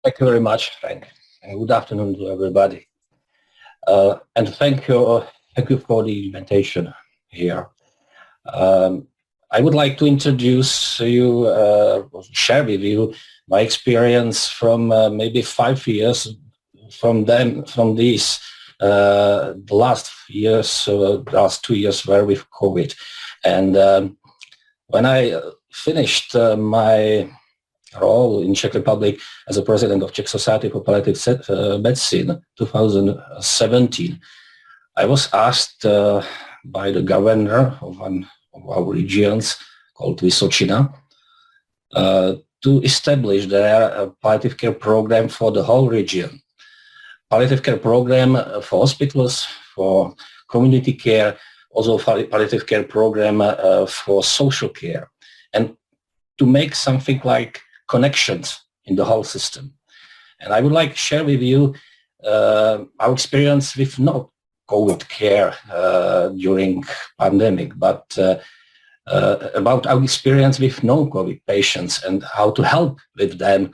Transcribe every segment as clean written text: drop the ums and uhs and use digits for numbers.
Thank you very much, Frank, and good afternoon to everybody. And thank you for the invitation here. I would like to introduce you, share with you my experience from maybe 5 years from these the last years, last 2 years were with COVID. And when I finished my role in Czech Republic as a president of Czech Society for Palliative Medicine, 2017, I was asked by the governor of one of our regions called Vysocina to establish their palliative care program for the whole region. Palliative care program for hospitals, for community care, also palliative care program for social care, and to make something like connections in the whole system. And I would like to share with you our experience with not COVID care during pandemic, but about our experience with non-COVID patients and how to help with them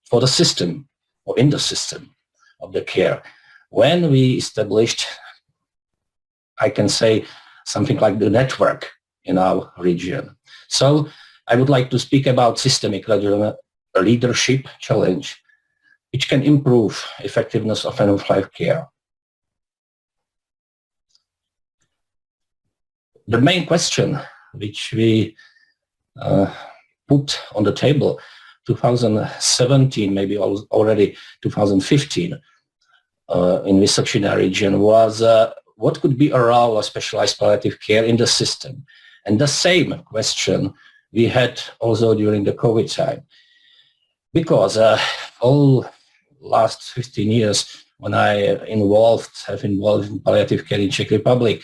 for the system or in the system of the care. When we established, I can say, something like the network in our region. So I would like to speak about systemic leadership challenge, which can improve effectiveness of end-of-life care. The main question which we put on the table 2017, maybe already 2015, in Vysocina region was what could be a role of specialized palliative care in the system? And the same question we had also during the COVID time. Because all last 15 years when I have involved in palliative care in Czech Republic,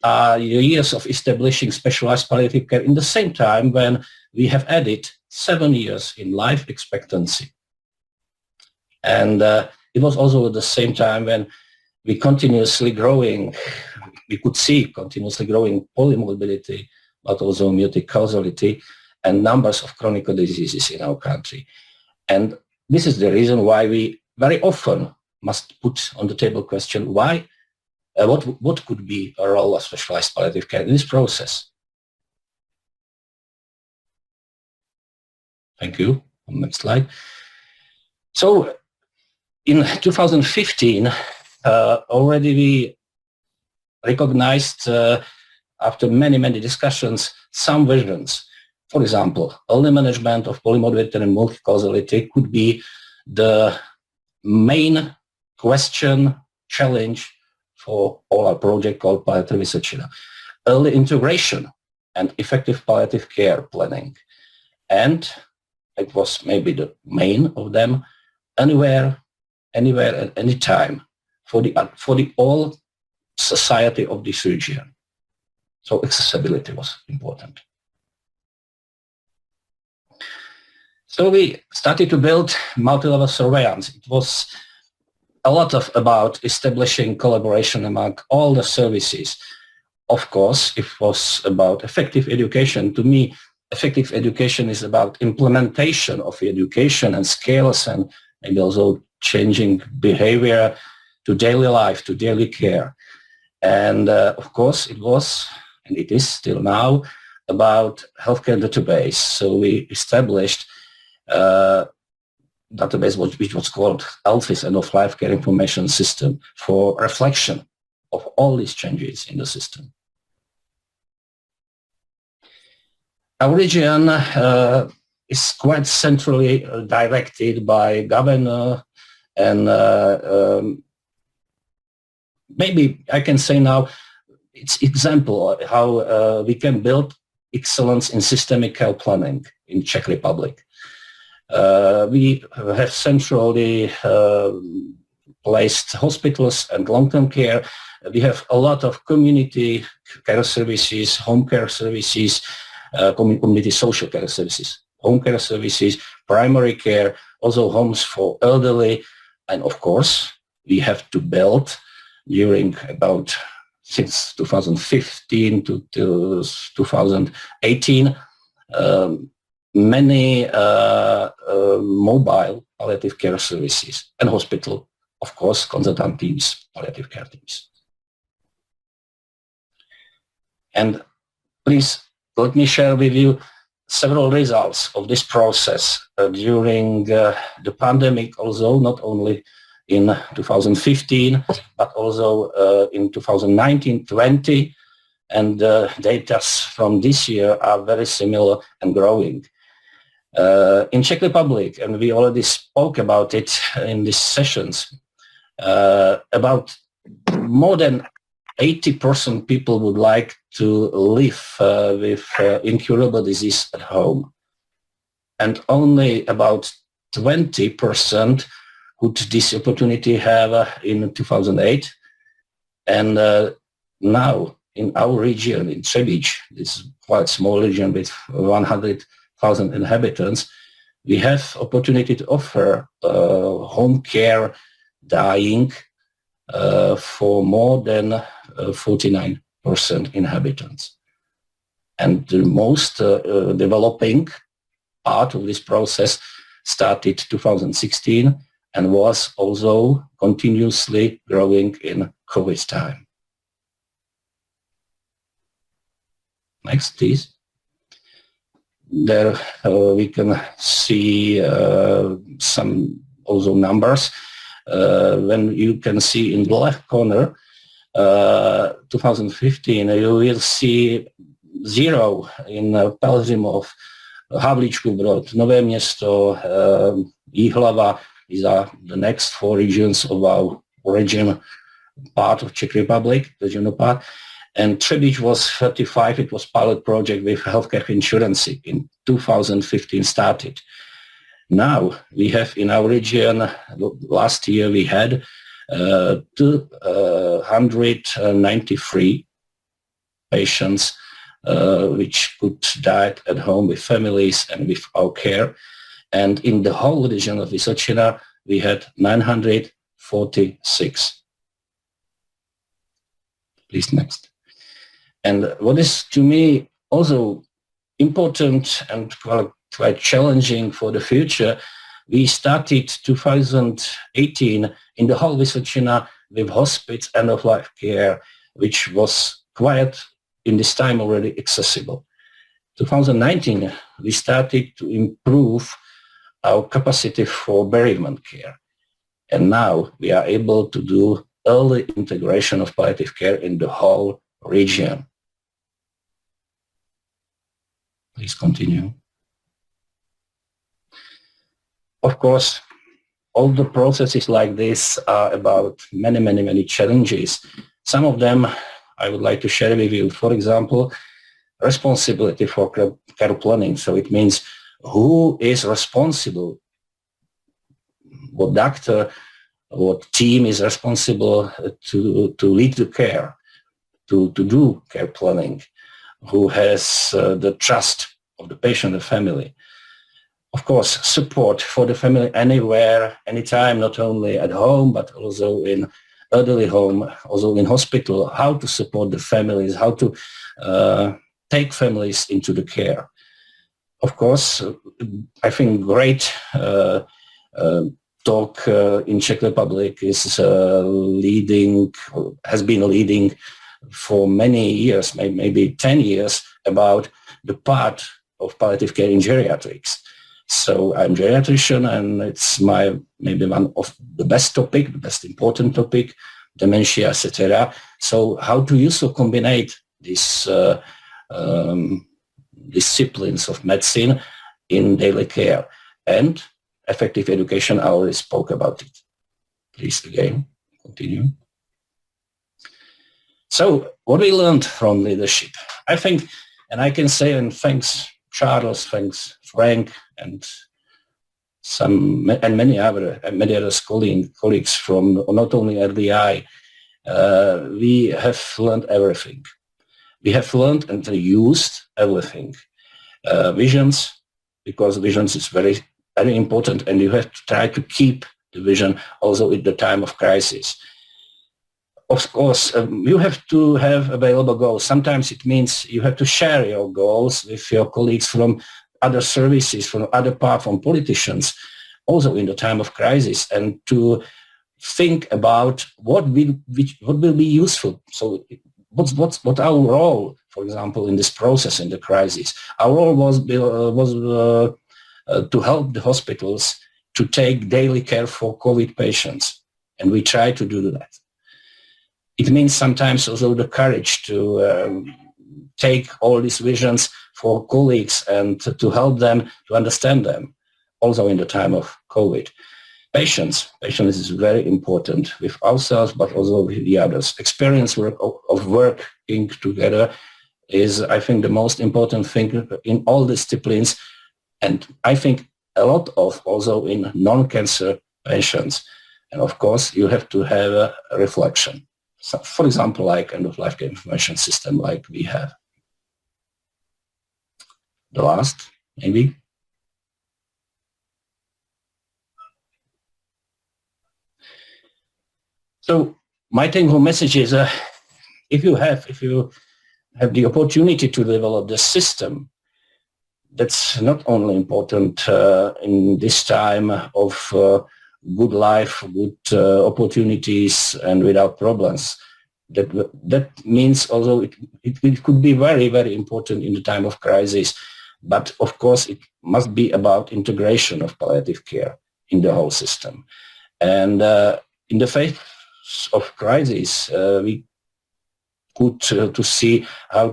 years of establishing specialized palliative care in the same time when we have added 7 years in life expectancy. And it was also at the same time when we continuously growing, we could see continuously growing polymorbidity, but also multi-causality and numbers of chronic diseases in our country. And this is the reason why we very often must put on the table question why, what could be a role of specialized palliative care in this process. Thank you. Next slide. So in 2015, already we recognized after many discussions some visions. For example, early management of polymorbidity and multi-causality could be the main question, challenge for all our project called Paliatr Vysocina. Early integration and effective palliative care planning. And it was maybe the main of them, anywhere, at any time for the all society of this region. So accessibility was important. So we started to build multi-level surveillance. It was a lot about establishing collaboration among all the services. Of course, it was about effective education. To me, effective education is about implementation of education and skills and maybe also changing behavior to daily life, to daily care. And of course, it was, and it is still now, about healthcare database. So we established database which was called ELFIS, End of Life Care Information System, for reflection of all these changes in the system. Our region is quite centrally directed by governor, and maybe I can say now it's example how we can build excellence in systemic health planning in Czech Republic. We have centrally placed hospitals and long-term care. We have a lot of community care services, home care services, community social care services, home care services, primary care, also homes for elderly. And of course, we have to build during about since 2015 to 2018 many mobile palliative care services and hospital, of course, consultant teams, palliative care teams. And please let me share with you several results of this process during the pandemic, also not only in 2015, but also in 2019-20, and data from this year are very similar and growing. In Czech Republic, and we already spoke about it in these sessions, about more than 80% people would like to live with incurable disease at home. And only about 20% would this opportunity have in 2008. And now in our region, in Třebíč, this quite small region with 100,000 inhabitants, we have opportunity to offer home care dying for more than 49% inhabitants. And the most developing part of this process started 2016 and was also continuously growing in COVID time. Next, please. There we can see some also numbers. When you can see in the left corner, 2015, you will see 0 in Pelhřimov, Havlíčkův Brod, Nové Město, Jihlava. These are the next 4 regions of our origin part of Czech Republic, regional part. And Třebíč was 35. It was pilot project with healthcare insurance in 2015 started. Now we have in our region, last year we had 293 patients which could die at home with families and with our care. And in the whole region of Vysocina, we had 946. Please, next. And what is to me also important and quite challenging for the future, we started 2018 in the whole Vysocina with hospice end-of-life care, which was quite in this time already accessible. 2019, we started to improve our capacity for bereavement care. And now we are able to do early integration of palliative care in the whole region. Please continue. Of course, all the processes like this are about many challenges. Some of them I would like to share with you. For example, responsibility for care planning. So it means who is responsible, what doctor, what team is responsible to lead the care, to do care planning, who has the trust of the patient and family. Of course, support for the family anywhere, anytime, not only at home, but also in elderly home, also in hospital, how to support the families, how to take families into the care. Of course, I think great talk in Czech Republic is has been leading for many years, maybe 10 years, about the part of palliative care in geriatrics. So I'm a geriatrician, and it's maybe one of the best topic, the best important topic, dementia, etc. So how to use or combine these disciplines of medicine in daily care, and effective education, I already spoke about it. Please again, continue. So what we learned from leadership, I think, and I can say, and thanks Charles, thanks Frank, and many other colleagues from not only LDI, we have learned everything. We have learned and used everything. Visions, because visions is very important, and you have to try to keep the vision also at the time of crisis. Of course, you have to have available goals. Sometimes it means you have to share your goals with your colleagues from other services, from other parts, from politicians. also in the time of crisis, and to think about what will be useful. So what our role, for example, in this process, in the crisis. Our role was to help the hospitals to take daily care for COVID patients, and we try to do that. It means sometimes also the courage to take all these visions for colleagues and to help them to understand them, also in the time of COVID. Patience is very important with ourselves, but also with the others. Experience of working together is, I think, the most important thing in all disciplines, and I think a lot of also in non-cancer patients. And of course, you have to have a reflection. So, for example, like end-of-life care information system like we have. The last, maybe. So my take-home message is, if you have the opportunity to develop the system, that's not only important in this time of good life, good opportunities, and without problems. That means also it could be very, very important in the time of crisis. But of course, it must be about integration of palliative care in the whole system. And in the face of crisis, we could to see how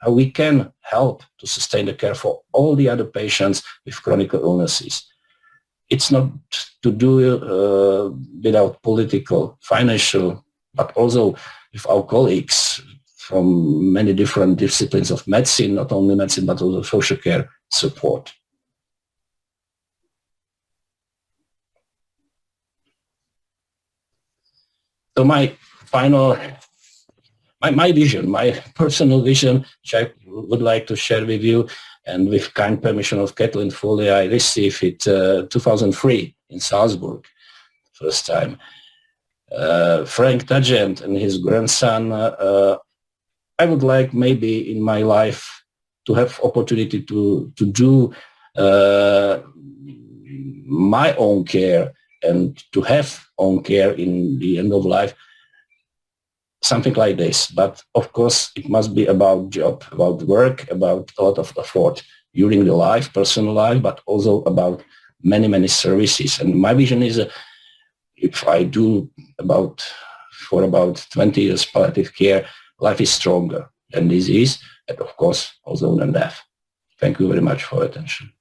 we can help to sustain the care for all the other patients with chronic illnesses. It's not to do without political, financial, but also with our colleagues from many different disciplines of medicine, not only medicine, but also social care support. So my vision, my personal vision, which I would like to share with you, and with kind permission of Kathleen Foley, I received it 2003 in Salzburg, first time. Frank Tagent and his grandson, I would like maybe in my life to have opportunity to do my own care and to have own care in the end of life, something like this. But of course, it must be about job, about work, about a lot of effort during the life, personal life, but also about many, many services. And my vision is, if I do for about 20 years palliative care, life is stronger than disease, and of course also than death. Thank you very much for your attention.